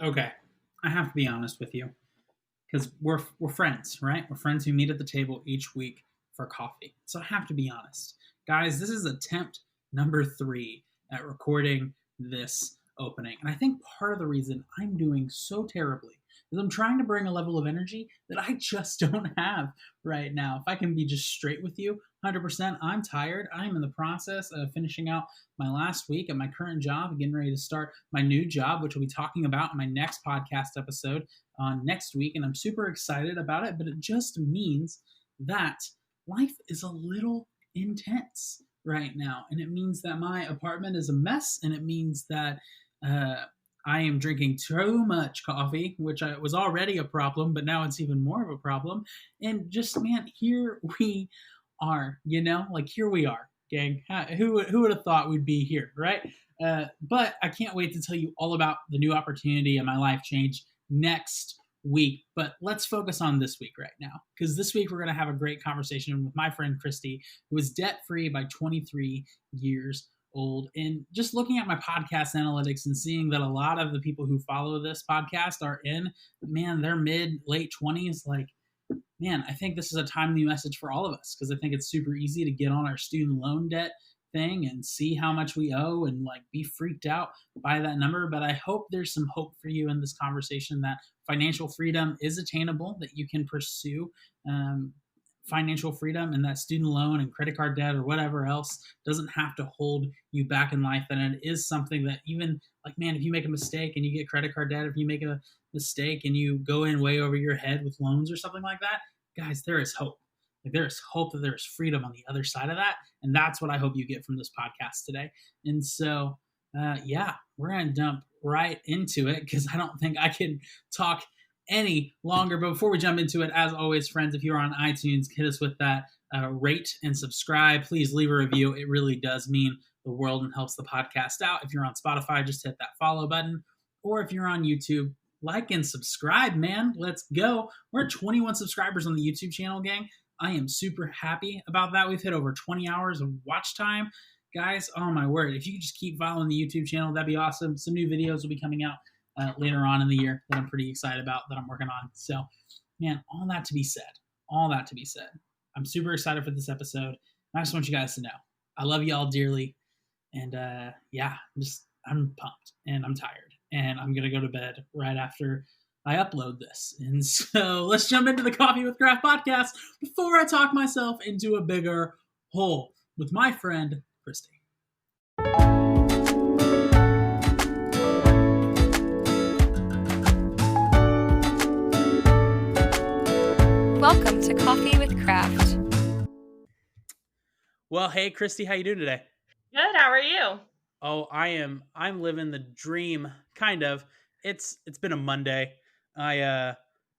Okay, I have to be honest with you because we're friends, right? We're friends who meet at the table each week for coffee. So I have to be honest, guys. This is attempt number 3 at recording this opening, and I think part of the reason I'm doing so terribly is I'm trying to bring a level of energy that I just don't have right now. If I can be just straight with you, 100%, I'm tired. I'm in the process of finishing out my last week at my current job, getting ready to start my new job, which we'll be talking about in my next podcast episode next week. And I'm super excited about it, but it just means that life is a little intense right now. And it means that my apartment is a mess. And it means that uh, I am drinking too much coffee, which was already a problem, but now it's even more of a problem. And just, man, here we are, like here we are, gang. Who would have thought we'd be here, right? But I can't wait to tell you all about the new opportunity and my life change next week. But let's focus on this week right now, because this week we're going to have a great conversation with my friend Kristy, who is debt free by 23 years old. And just looking at my podcast analytics and seeing that a lot of the people who follow this podcast are in, man, they're mid late 20s. Like, man, I think this is a timely message for all of us, because I think it's super easy to get on our student loan debt thing and see how much we owe and like be freaked out by that number. But I hope there's some hope for you in this conversation, that financial freedom is attainable, that you can pursue financial freedom, and that student loan and credit card debt or whatever else doesn't have to hold you back in life. And it is something that, even like, man, if you make a mistake and you get credit card debt, if you make a mistake and you go in way over your head with loans or something like that, guys, there is hope. Like, there is hope that there is freedom on the other side of that. And that's what I hope you get from this podcast today. And so, yeah, we're going to jump right into it, because I don't think I can talk any longer. But before we jump into it, as always, friends, if you're on iTunes, hit us with that rate and subscribe. Please leave a review. It really does mean the world and helps the podcast out. If you're on Spotify, just hit that follow button. Or if you're on YouTube, like and subscribe, man. Let's go. We're at 21 subscribers on the YouTube channel, gang. I am super happy about that. We've hit over 20 hours of watch time. Guys, oh my word. If you could just keep following the YouTube channel, that'd be awesome. Some new videos will be coming out later on in the year that I'm pretty excited about, that I'm working on. So, man, all that to be said, I'm super excited for this episode. I just want you guys to know I love y'all dearly. And yeah, I'm pumped and I'm tired, and I'm going to go to bed right after I upload this. And so let's jump into the Coffee with Craft podcast before I talk myself into a bigger hole with my friend, Kristy. Welcome to Coffee with Craft. Well, hey, Kristy, how you doing today? Good. How are you? Oh, I'm living the dream, kind of. It's been a Monday. I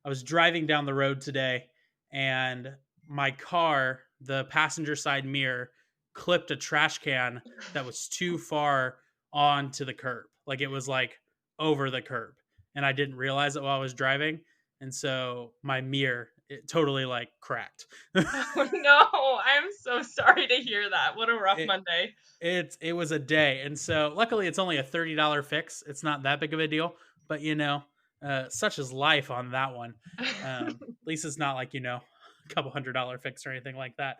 was driving down the road today, and my car, the passenger side mirror, clipped a trash can that was too far onto the curb. Like, it was like over the curb, and I didn't realize it while I was driving, and so my mirror, it totally like cracked. Oh no, I'm so sorry to hear that. What a rough It, Monday. it was a day, and so luckily it's only a $30 fix. It's not that big of a deal, but such is life on that one. At least it's not like a couple $100 fix or anything like that.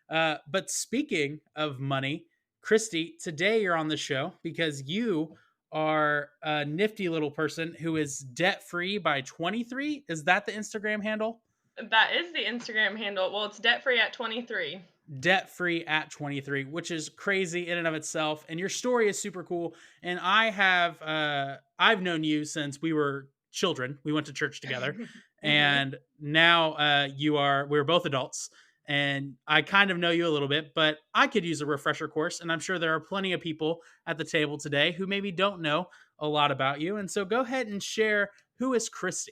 But speaking of money, Kristy, today you're on the show because you are a nifty little person who is debt free by 23. Is that the Instagram handle? That is the Instagram handle. Well, it's debt free at 23. Debt free at 23, which is crazy in and of itself. And your story is super cool. And I've known you since we were children. We went to church together. And now we're both adults. And I kind of know you a little bit, but I could use a refresher course. And I'm sure there are plenty of people at the table today who maybe don't know a lot about you. And so go ahead and share, who is Kristy?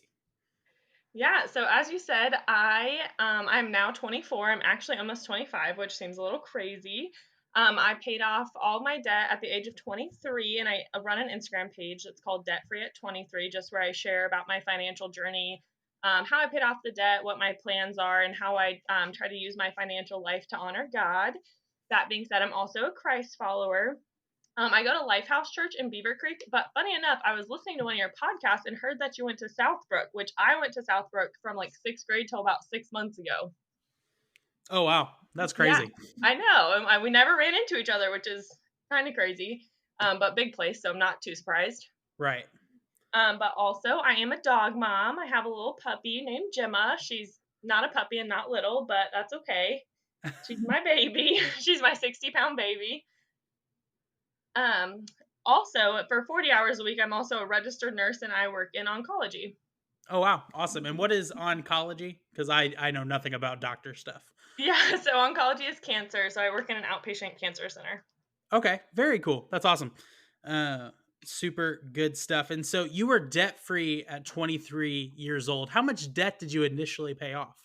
Yeah, so as you said, I'm now 24. I'm actually almost 25, which seems a little crazy. I paid off all my debt at the age of 23, and I run an Instagram page that's called Debt Free at 23, just where I share about my financial journey, how I paid off the debt, what my plans are, and how I try to use my financial life to honor God. That being said, I'm also a Christ follower. I go to Lifehouse Church in Beaver Creek, but funny enough, I was listening to one of your podcasts and heard that you went to Southbrook, which I went to Southbrook from like sixth grade till about 6 months ago. Oh, wow. That's Yeah, crazy. I know. We never ran into each other, which is kind of crazy, but big place, so I'm not too surprised. Right. But also, I am a dog mom. I have a little puppy named Gemma. She's not a puppy and not little, but that's okay. She's my baby. She's my 60-pound baby. Um, Also, for 40 hours a week, I'm also a registered nurse and I work in oncology. Oh, wow. Awesome. And what is oncology? Because I know nothing about doctor stuff. Yeah, so oncology is cancer. So I work in an outpatient cancer center. Okay. Very cool. That's awesome. Uh, Super good stuff. And so you were debt free at 23 years old. How much debt did you initially pay off?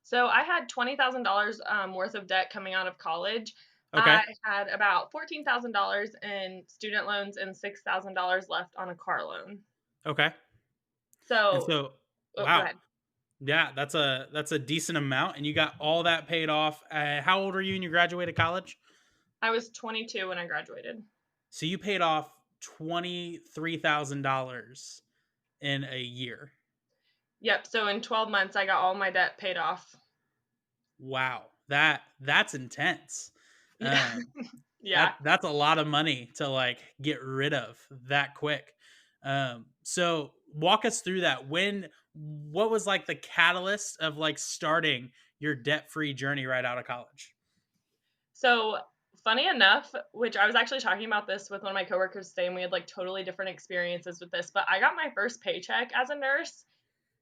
So I had $20,000 worth of debt coming out of college. Okay. I had about $14,000 in student loans and $6,000 left on a car loan. Okay. And So, so, oh, go wow. ahead. Yeah, that's a decent amount, and you got all that paid off. How old were you when you graduated college? I was 22 when I graduated. So you paid off $23,000 in a year. Yep. So in 12 months, I got all my debt paid off. Wow, that's intense. Yeah. Um, Yeah. that's a lot of money to like get rid of that quick. So walk us through that. What was like the catalyst of like starting your debt free journey right out of college? So funny enough, which I was actually talking about this with one of my coworkers today, and we had like totally different experiences with this, but I got my first paycheck as a nurse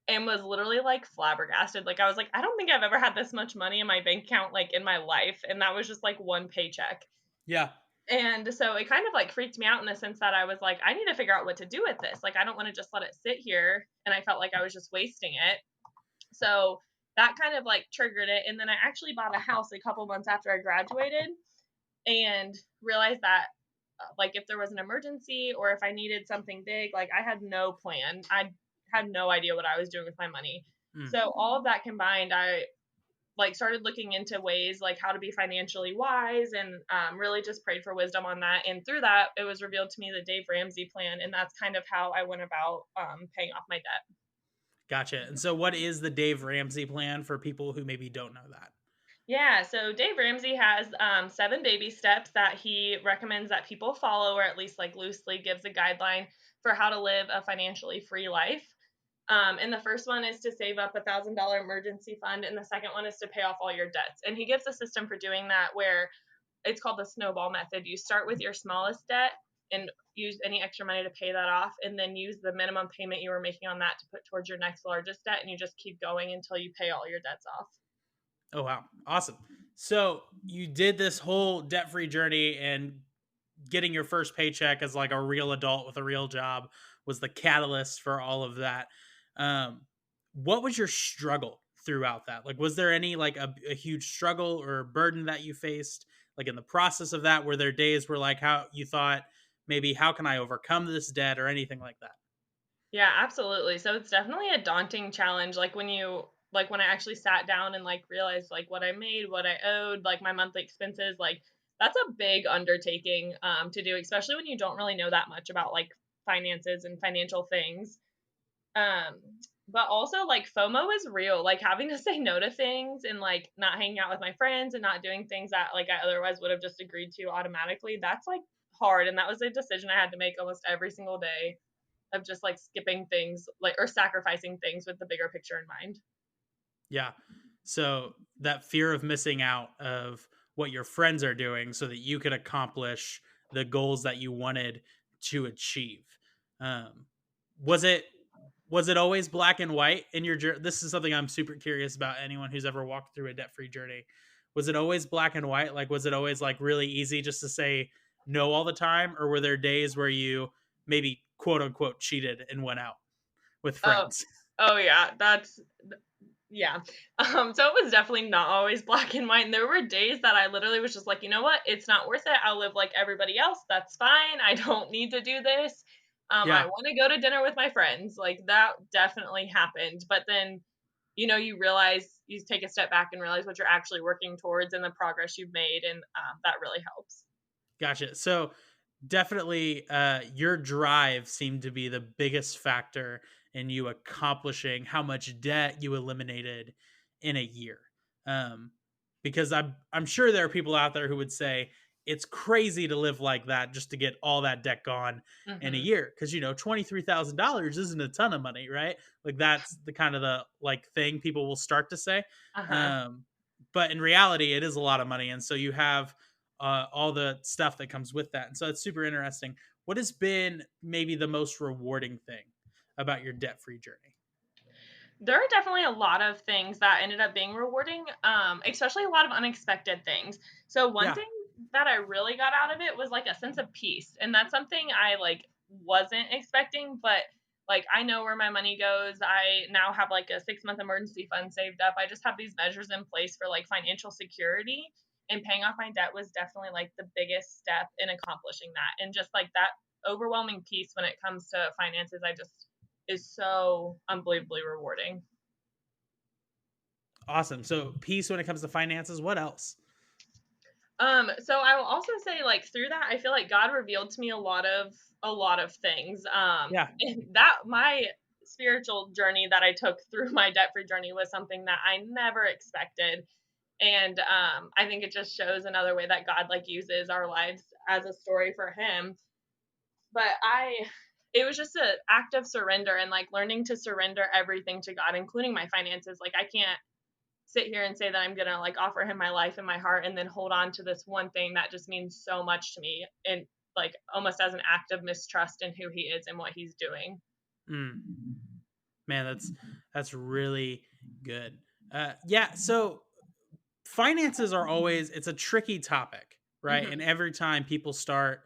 and was literally like flabbergasted. Like I was like, I don't think I've ever had this much money in my bank account like in my life. And that was just like one paycheck. Yeah. And so it kind of like freaked me out in the sense that I was like, I need to figure out what to do with this. Like I don't want to just let it sit here. And I felt like I was just wasting it. So that kind of like triggered it. And then I actually bought a house a couple months after I graduated and realized that like if there was an emergency or if I needed something big, like I had no plan. I had no idea what I was doing with my money. Mm. So all of that combined, I like started looking into ways like how to be financially wise and really just prayed for wisdom on that. And through that, it was revealed to me the Dave Ramsey plan. And that's kind of how I went about paying off my debt. Gotcha. And so what is the Dave Ramsey plan for people who maybe don't know that? Yeah, so Dave Ramsey has 7 baby steps that he recommends that people follow, or at least like loosely gives a guideline for how to live a financially free life. And the first one is to save up $1,000 emergency fund, and the second one is to pay off all your debts. And he gives a system for doing that where it's called the snowball method. You start with your smallest debt and use any extra money to pay that off, and then use the minimum payment you were making on that to put towards your next largest debt, and you just keep going until you pay all your debts off. Oh, wow. Awesome. So you did this whole debt free journey, and getting your first paycheck as like a real adult with a real job was the catalyst for all of that. Um, what was your struggle throughout that? Like, was there any like a huge struggle or burden that you faced like in the process of that? Were there days where like how you thought maybe how can I overcome this debt or anything like that? Yeah, absolutely. So it's definitely a daunting challenge. Like when I actually sat down and like realized like what I made, what I owed, like my monthly expenses, like that's a big undertaking to do, especially when you don't really know that much about like finances and financial things. Um, but also like FOMO is real. Like having to say no to things and like not hanging out with my friends and not doing things that like I otherwise would have just agreed to automatically. That's like hard, and that was a decision I had to make almost every single day of just like skipping things like or sacrificing things with the bigger picture in mind. Yeah. So that fear of missing out of what your friends are doing so that you could accomplish the goals that you wanted to achieve. Um, was it was it always black and white in your journey? This is something I'm super curious about anyone who's ever walked through a debt-free journey. Was it always black and white? Like was it always like really easy just to say no all the time, or were there days where you maybe quote unquote cheated and went out with Oh, friends? oh yeah, that's yeah. So it was definitely not always black and white. And there were days that I literally was just like, you know what? It's not worth it. I'll live like everybody else. That's fine. I don't need to do this. I Yeah. want to go to dinner with my friends. Like that definitely happened. But then, you realize you take a step back and realize what you're actually working towards and the progress you've made. And that really helps. Gotcha. So definitely your drive seemed to be the biggest factor in you accomplishing how much debt you eliminated in a year. Um, because I'm sure there are people out there who would say it's crazy to live like that just to get all that debt gone in a Mm-hmm. year. Because $23,000 isn't a ton of money, right? Like that's the kind of the like thing people will start to say. Uh-huh. Um, but in reality, it is a lot of money, and so you have all the stuff that comes with that. And so it's super interesting. What has been maybe the most rewarding thing about your debt free journey? There are definitely a lot of things that ended up being rewarding, especially a lot of unexpected things. So one Yeah. thing that I really got out of it was like a sense of peace, and that's something I like wasn't expecting, but like I know where my money goes. I now have like a 6 month emergency fund saved up. I just have these measures in place for like financial security, and paying off my debt was definitely like the biggest step in accomplishing that. And just like that overwhelming peace when it comes to finances, I just is so unbelievably rewarding. Awesome. So peace when it comes to finances. What else? So I will also say, like through that, I feel like God revealed to me a lot of things. Yeah. And that my spiritual journey that I took through my debt free journey was something that I never expected, and I think it just shows another way that God like uses our lives as a story for Him. But it was just an act of surrender and like learning to surrender everything to God, including my finances. Like I can't sit here and say that I'm gonna like offer him my life and my heart and then hold on to this one thing that just means so much to me, and like almost as an act of mistrust in who he is and what he's doing. Mm, man, that's really good. Yeah. So finances are always it's a tricky topic, right? And Hmm. every time people start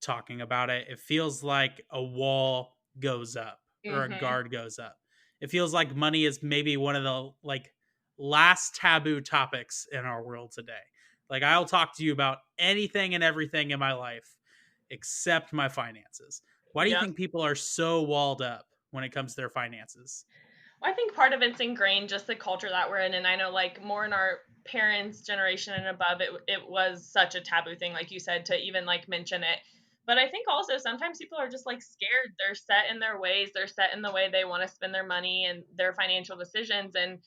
talking about it, it feels like a wall goes up or a Hmm. guard goes up. It feels like money is maybe one of the like last taboo topics in our world today. Like I'll talk to you about anything and everything in my life except my finances. Why do you Yep. think people are so walled up when it comes to their finances? Well, I think part of it's ingrained, just the culture that we're in, and I know like more in our parents' generation and above, it was such a taboo thing, like you said, to even like mention it. But I think also sometimes people are just like scared. They're set in their ways. They're set in the way they want to spend their money and their financial decisions, and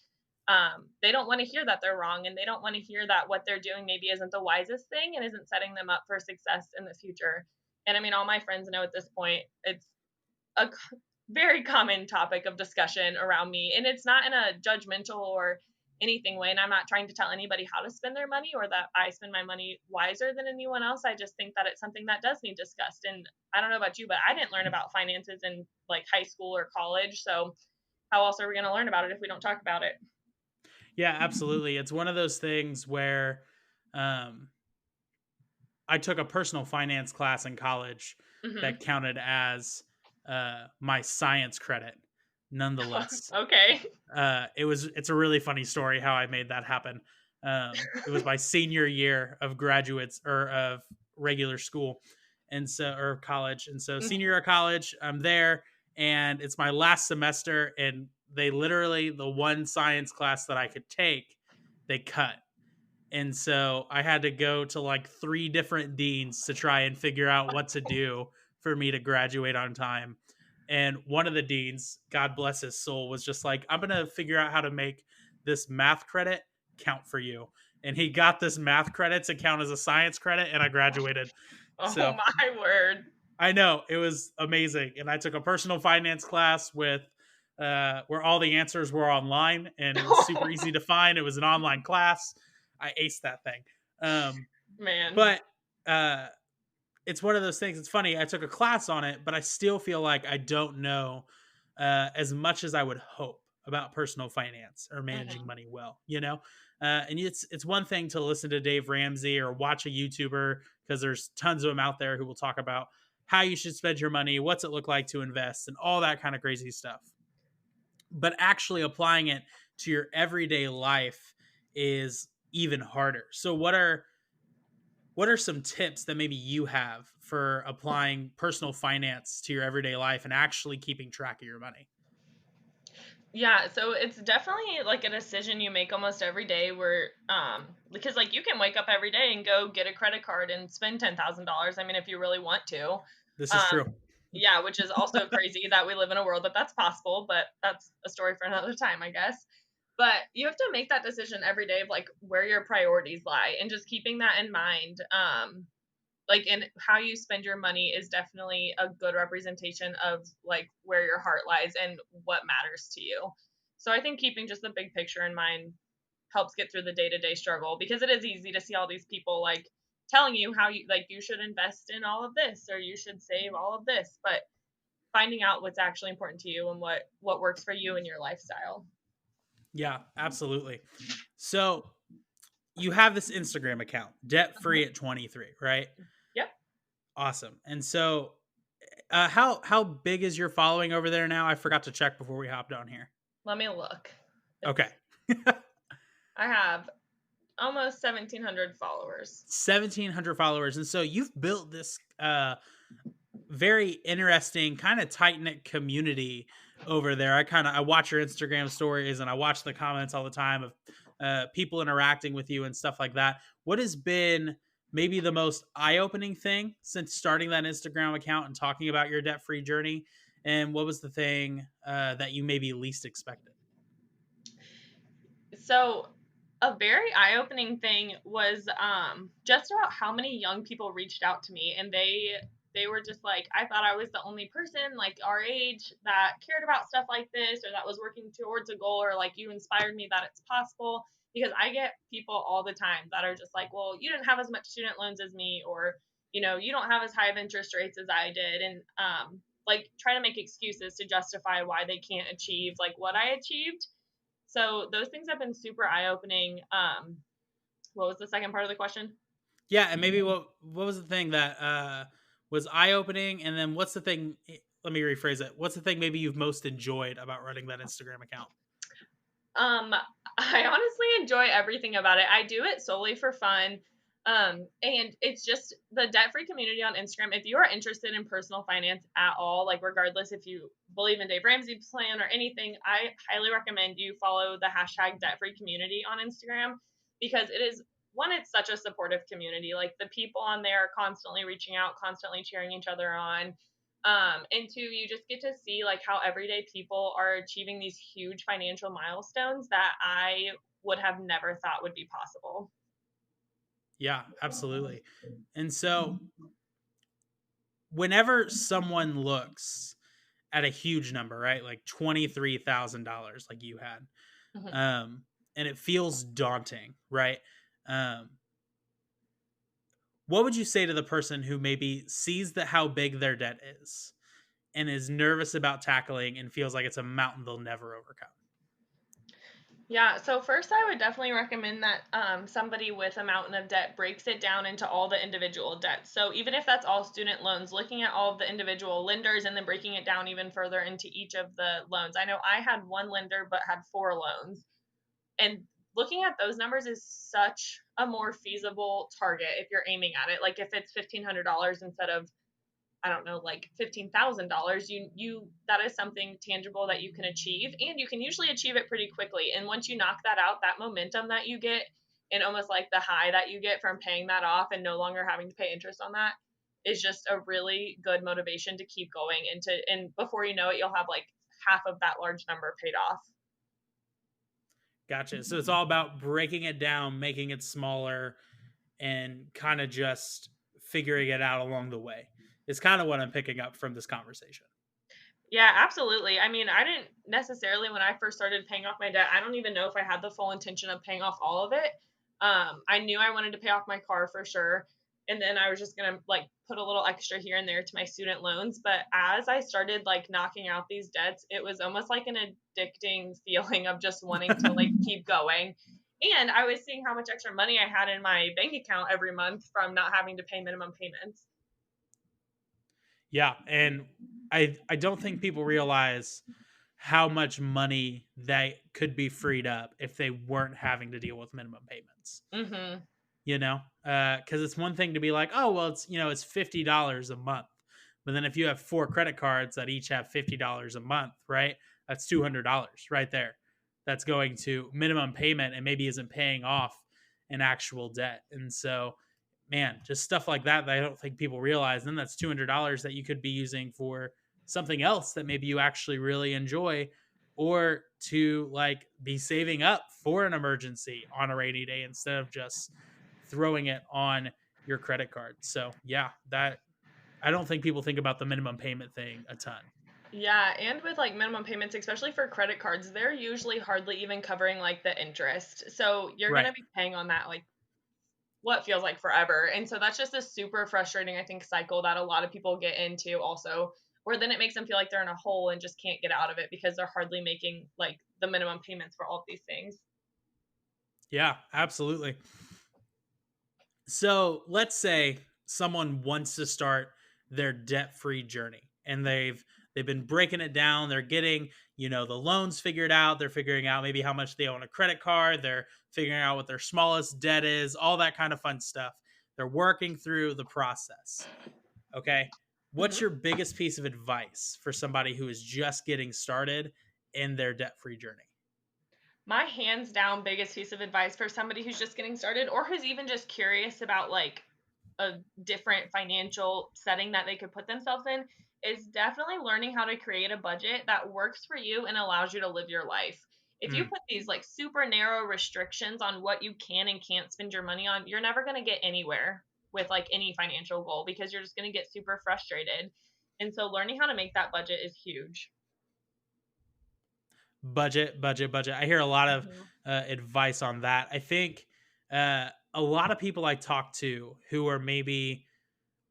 they don't want to hear that they're wrong, and they don't want to hear that what they're doing maybe isn't the wisest thing and isn't setting them up for success in the future. And I mean, all my friends know at this point it's a very common topic of discussion around me, and it's not in a judgmental or anything way, and I'm not trying to tell anybody how to spend their money or that I spend my money wiser than anyone else. I just think that it's something that does need discussed. And I don't know about you, but I didn't learn about finances in like high school or college, so how else are we going to learn about it if we don't talk about it? Yeah, absolutely. It's one of those things where um, I took a personal finance class in college Hmm. that counted as my science credit. Nonetheless, Okay. it's a really funny story how I made that happen. It was my senior year of graduates or of regular school, and so or college, and so senior Hmm. year of college, I'm there, and it's my last semester, and they literally the one science class that I could take, they cut, and so I had to go to like three different deans to try and figure out what to do for me to graduate on time. And one of the deans, God bless his soul, was just like, I'm going to figure out how to make this math credit count for you. And he got this math credit to count as a science credit, and I graduated. Oh So my word. I know it was amazing. And I took a personal finance class with where all the answers were online and it was super easy to find. It was an online class. I aced that thing. Um, Man. but uh, it's one of those things. It's funny. I took a class on it, but I still feel like I don't know as much as I would hope about personal finance or managing Hmm. money well. And it's one thing to listen to Dave Ramsey or watch a YouTuber because there's tons of them out there who will talk about how you should spend your money, what's it look like to invest, and all that kind of crazy stuff. But actually applying it to your everyday life is even harder. So what are some tips that maybe you have for applying personal finance to your everyday life and actually keeping track of your money? Yeah, so it's definitely like a decision you make almost every day where because like you can wake up every day and go get a credit card and spend $10,000. I mean, if you really want to. This is Um true. yeah, which is also crazy that we live in a world that that's possible, but that's a story for another time, I guess. But you have to make that decision every day of like where your priorities lie and just keeping that in mind. Like and how you spend your money is definitely a good representation of like where your heart lies and what matters to you. So I think keeping just the big picture in mind helps get through the day-to-day struggle because it is easy to see all these people like telling you how you like you should invest in all of this or you should save all of this, but finding out what's actually important to you and what works for you and your lifestyle. Yeah, absolutely. So you have this Instagram account, debt free at 23, right? Yep. Awesome. And so, how big is your following over there now? I forgot to check before we hopped on here. Let me look. Okay, I have almost 1,700 followers. 1,700 followers, and so you've built this very interesting, kind of tight knit community over there. I watch your Instagram stories and I watch the comments all the time of people interacting with you and stuff like that. What has been maybe the most eye opening thing since starting that Instagram account and talking about your debt free journey? And what was the thing that you maybe least expected? So a very eye-opening thing was just about how many young people reached out to me and they were just like, I thought I was the only person like our age that cared about stuff like this or that was working towards a goal or like you inspired me that it's possible because I get people all the time that are just like, well, you didn't have as much student loans as me or you don't have as high of interest rates as I did and like try to make excuses to justify why they can't achieve like what I achieved. So those things have been super eye opening. What was the second part of the question? Yeah, and maybe what was the thing that was eye opening, and then what's the thing? Let me rephrase it. What's the thing maybe you've most enjoyed about running that Instagram account? Um, I honestly enjoy everything about it. I do it solely for fun. And it's just the debt free community on Instagram. If you are interested in personal finance at all, like regardless if you believe in Dave Ramsey's plan or anything, I highly recommend you follow the hashtag debt free community on Instagram because it is one, it's such a supportive community. Like the people on there are constantly reaching out, constantly cheering each other on. And two, you just get to see like how everyday people are achieving these huge financial milestones that I would have never thought would be possible. Yeah, absolutely. And so whenever someone looks at a huge number, right? Like $23,000 like you had. Mhm. And it feels daunting, right? Um what would you say to the person who maybe sees that how big their debt is and is nervous about tackling and feels like it's a mountain they'll never overcome? Yeah, so first I would definitely recommend that somebody with a mountain of debt breaks it down into all the individual debts. So even if that's all student loans, looking at all of the individual lenders and then breaking it down even further into each of the loans. I know I had one lender but had four loans. And looking at those numbers is such a more feasible target if you're aiming at it. Like if it's $1,500 instead of I don't know, like $15,000, you that is something tangible that you can achieve, and you can usually achieve it pretty quickly. And once you knock that out, that momentum that you get, and almost like the high that you get from paying that off and no longer having to pay interest on that, is just a really good motivation to keep going. And before you know it, you'll have like half of that large number paid off. Gotcha. So it's all about breaking it down, making it smaller, and kind of just figuring it out along the way. It's kind of what I'm picking up from this conversation. Yeah, absolutely. I mean, I didn't necessarily when I first started paying off my debt, I don't even know if I had the full intention of paying off all of it. I knew I wanted to pay off my car for sure, and then I was just gonna like put a little extra here and there to my student loans. But as I started like knocking out these debts, it was almost like an addicting feeling of just wanting to like keep going. And I was seeing how much extra money I had in my bank account every month from not having to pay minimum payments. Yeah, and I don't think people realize how much money that could be freed up if they weren't having to deal with minimum payments. Mm-hmm. You know, because it's one thing to be like, oh well, it's $50 a month, but then if you have four credit cards that each have $50 a month, right? That's $200 right there. That's going to minimum payment and maybe isn't paying off an actual debt. And so, man, just stuff like that I don't think people realize. Then that's $200 that you could be using for something else that maybe you actually really enjoy, or to like be saving up for an emergency on a rainy day instead of just throwing it on your credit card. So yeah, that I don't think people think about the minimum payment thing a ton. Yeah, and with like minimum payments, especially for credit cards, they're usually hardly even covering like the interest. So you're going Right. to be paying on that like what feels like forever. And so that's just a super frustrating, I think, cycle that a lot of people get into also, where then it makes them feel like they're in a hole and just can't get out of it because they're hardly making like the minimum payments for all of these things. Yeah, absolutely. So let's say someone wants to start their debt-free journey, and they've been breaking it down. They're getting, the loans figured out. They're figuring out maybe how much they own a credit card. They're figuring out what their smallest debt is, all that kind of fun stuff. They're working through the process. Okay. What's Mhm. your biggest piece of advice for somebody who is just getting started in their debt-free journey? My hands down biggest piece of advice for somebody who's just getting started or who's even just curious about like a different financial setting that they could put themselves in is definitely learning how to create a budget that works for you and allows you to live your life. If you Mm, put these like super narrow restrictions on what you can and can't spend your money on, you're never going to get anywhere with like any financial goal because you're just going to get super frustrated. And so learning how to make that budget is huge. budget, budget, budget. I hear a lot of Mhm. advice on that. I think a lot of people I talk to who are maybe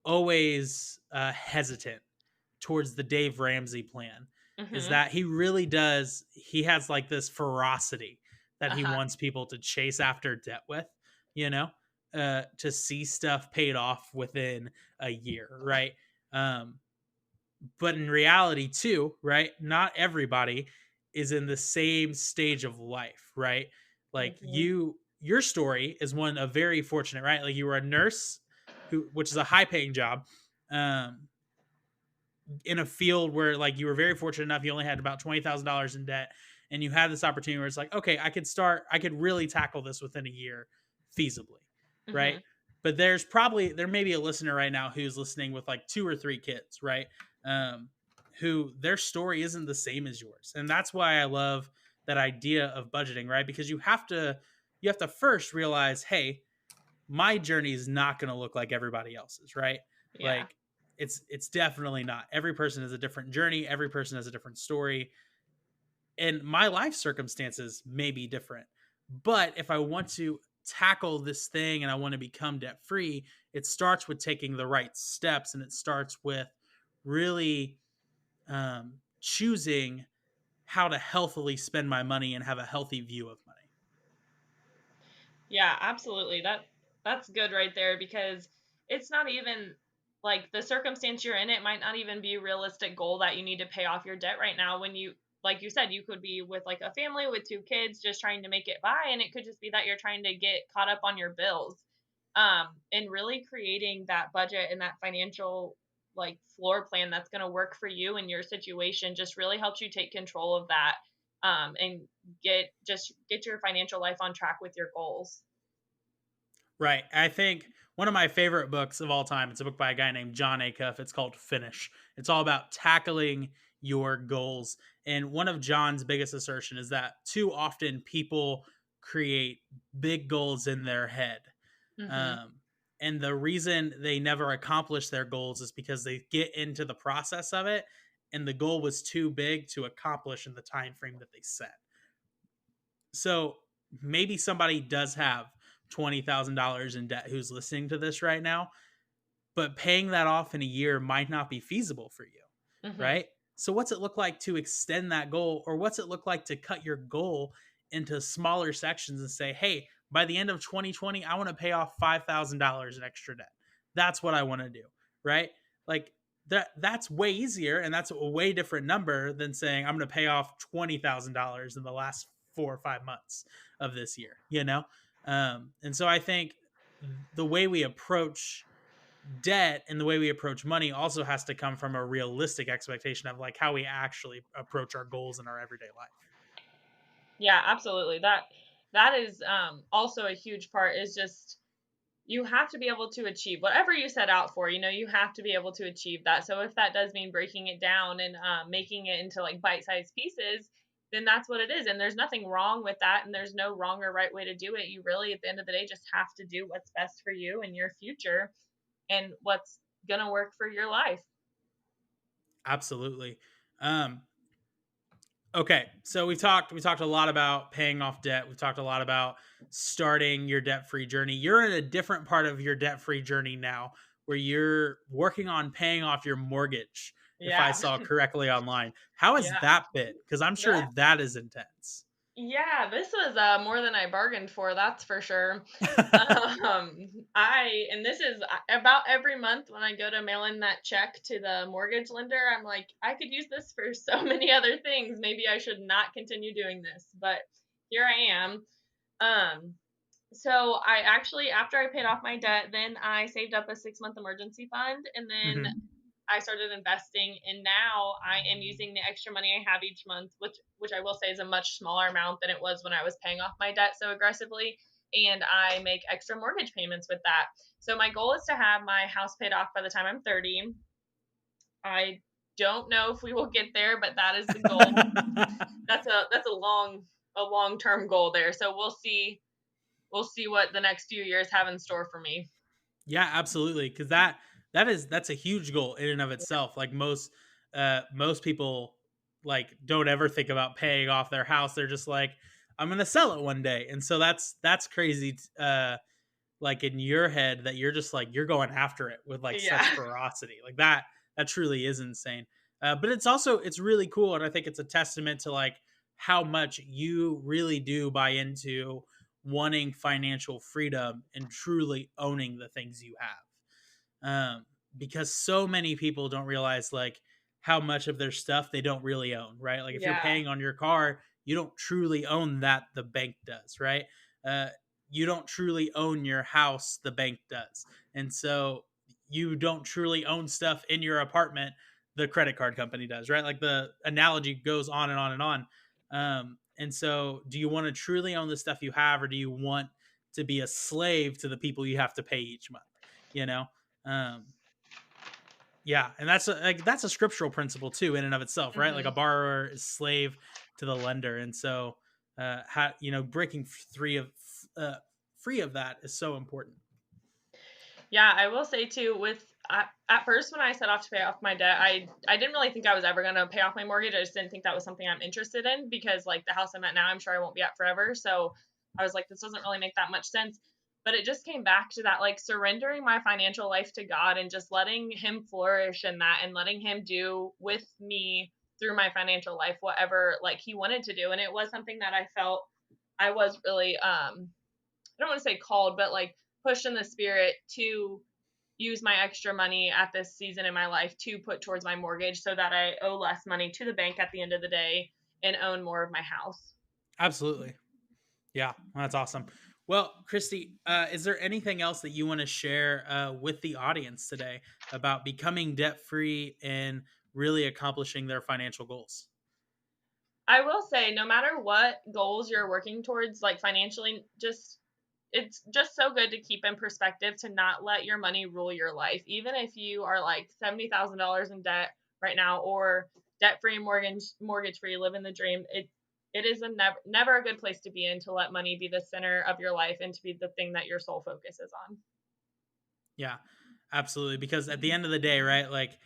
always hesitant towards the Dave Ramsey plan is Mhm. that he really does. He has like this ferocity that he Uh-huh. wants people to chase after debt with, you know, to see stuff paid off within a year, right? Um, but in reality, too, right? Not everybody is in the same stage of life, right? Like Mhm. your story is one of very fortunate, right? Like you were a nurse which is a high paying job. Um, in a field where like you were very fortunate enough you only had about $20,000 in debt, and you had this opportunity where it's like, okay, I could really tackle this within a year feasibly, right? Mhm. But there may be a listener right now who's listening with like two or three kids, right? um, who their story isn't the same as yours, and that's why I love that idea of budgeting, right? Because you have to first realize, hey, my journey is not going to look like everybody else's, right? Yeah. Like it's definitely not. Every person has a different journey, every person has a different story, and my life circumstances may be different. But if I want to tackle this thing and I want to become debt free, it starts with taking the right steps, and it starts with really choosing how to healthily spend my money and have a healthy view of money. Yeah, absolutely. That's good right there because it's not even like the circumstance you're in, it might not even be a realistic goal that you need to pay off your debt right now when you like you said, you could be with like a family with two kids just trying to make it by, and it could just be that you're trying to get caught up on your bills. And really creating that budget and that financial like floor plan that's going to work for you and your situation just really helps you take control of that, and get your financial life on track with your goals. Right. I think one of my favorite books of all time, it's a book by a guy named John Acuff. It's called Finish. It's all about tackling your goals. And one of John's biggest assertion is that too often people create big goals in their head. Hmm. Um, and the reason they never accomplish their goals is because they get into the process of it and the goal was too big to accomplish in the time frame that they set. So maybe somebody does have $20,000 in debt who's listening to this right now, but paying that off in a year might not be feasible for you, Hmm. right? So what's it look like to extend that goal, or what's it look like to cut your goal into smaller sections and say, hey, by the end of 2020, I want to pay off $5,000 in extra debt. That's what I want to do, right? Like that's way easier, and that's a way different number than saying I'm going to pay off $20,000 in the last 4 or 5 months of this year, you know? And so I think the way we approach debt and the way we approach money also has to come from a realistic expectation of like how we actually approach our goals in our everyday life. Yeah, absolutely. That is also a huge part, is just you have to be able to achieve whatever you set out for. You have to be able to achieve that. So if that does mean breaking it down and making it into like bite-sized pieces, then that's what it is. And there's nothing wrong with that. And there's no wrong or right way to do it. You really, at the end of the day, just have to do what's best for you and your future and what's going to work for your life. Absolutely. Um, Okay, so we talked a lot about paying off debt. We've talked a lot about starting your debt-free journey. You're in a different part of your debt-free journey now where you're working on paying off your mortgage, if I Yeah. saw correctly online. How has Yeah. that been? Because I'm sure That that is intense. Yeah, this was more than I bargained for, that's for sure. I and this is about every month when I go to mail in that check to the mortgage lender, I'm like, I could use this for so many other things. Maybe I should not continue doing this, but here I am. Um, so I actually, after I paid off my debt, then I saved up a 6 month emergency fund, and then Hmm. I started investing, and now I am using the extra money I have each month, which I will say is a much smaller amount than it was when I was paying off my debt so aggressively, and I make extra mortgage payments with that. So my goal is to have my house paid off by the time I'm 30. I don't know if we will get there, but that is the goal. That's a long-term goal there. So we'll see what the next few years have in store for me. Yeah, absolutely. Because that's a huge goal in and of itself. Like most people like don't ever think about paying off their house. They're just like, I'm gonna sell it one day, and so that's crazy. Like in your head, that you're just like you're going after it with like such Yeah. ferocity. Like that truly is insane. But it's really cool, and I think it's a testament to like how much you really do buy into wanting financial freedom and truly owning the things you have. Because so many people don't realize like how much of their stuff they don't really own, right? Like if you're Yeah. paying on your car, you don't truly own that, the bank does, right? Uh, you don't truly own your house, the bank does. And so you don't truly own stuff in your apartment, the credit card company does, right? Like the analogy goes on and on and on. And so do you want to truly own the stuff you have, or do you want to be a slave to the people you have to pay each month? You know? Um, yeah, and that's a scriptural principle too in and of itself, right? Like a Hmm. borrower is slave to the lender, and so breaking uh, free of that is so important. Yeah, I will say too, at first when I set off to pay off my debt, I didn't really think I was ever going to pay off my mortgage. I just didn't think that was something I'm interested in, because like the house I'm at now, I'm sure I won't be at forever. So I was like, this doesn't really make that much sense. But it just came back to that, like surrendering my financial life to God and just letting him flourish in that, and letting him do with me through my financial life whatever like he wanted to do. And it was something that I felt I was really I don't want to say called, but like pushed in the spirit to use my extra money at this season in my life to put towards my mortgage, so that I owe less money to the bank at the end of the day and own more of my house. Absolutely. Yeah, that's awesome. Well, Christy, is there anything else that you want to share with the audience today about becoming debt free and really accomplishing their financial goals? I will say, no matter what goals you're working towards, like financially, just it's just so good to keep in perspective to not let your money rule your life. Even if you are like $70,000 in debt right now, or debt free, mortgage free, living the dream. It is a never a good place to be in, to let money be the center of your life and to be the thing that your sole focus is on. Yeah, absolutely. Because at the end of the day, right, like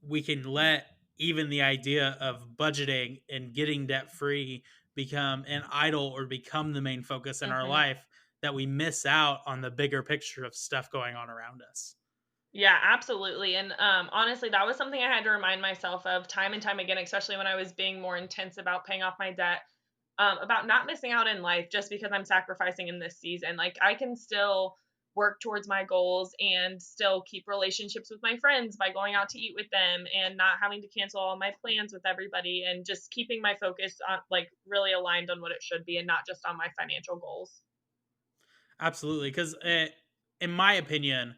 we can let even the idea of budgeting and getting debt free become an idol or become the main focus in our Hmm. life, that we miss out on the bigger picture of stuff going on around us. Yeah, absolutely. And honestly, that was something I had to remind myself of time and time again, especially when I was being more intense about paying off my debt, about not missing out in life just because I'm sacrificing in this season. Like I can still work towards my goals and still keep relationships with my friends by going out to eat with them and not having to cancel all my plans with everybody, and just keeping my focus on like really aligned on what it should be and not just on my financial goals. Absolutely. Because in my opinion,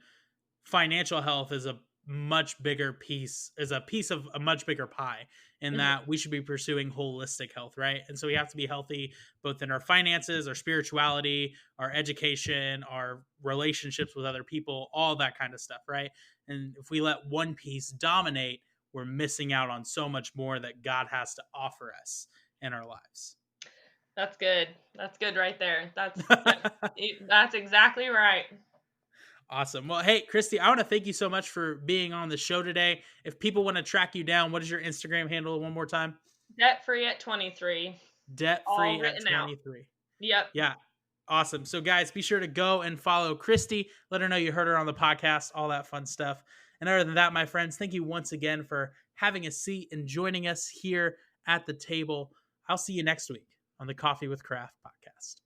financial health is a much bigger piece, is a piece of a much bigger pie, in that we should be pursuing holistic health, right? And so we have to be healthy both in our finances, our spirituality, our education, our relationships with other people, all that kind of stuff, right? And if we let one piece dominate, we're missing out on so much more that God has to offer us in our lives. That's good. That's good right there. That's exactly right. Awesome. Well, hey, Kristy, I want to thank you so much for being on the show today. If people want to track you down, what is your Instagram handle one more time? Debt free at 23. Debt All free at written out. 23. Yep. Yeah. Awesome. So, guys, be sure to go and follow Kristy. Let her know you heard her on the podcast, all that fun stuff. And other than that, my friends, thank you once again for having a seat and joining us here at the table. I'll see you next week on the Coffee with Craft podcast.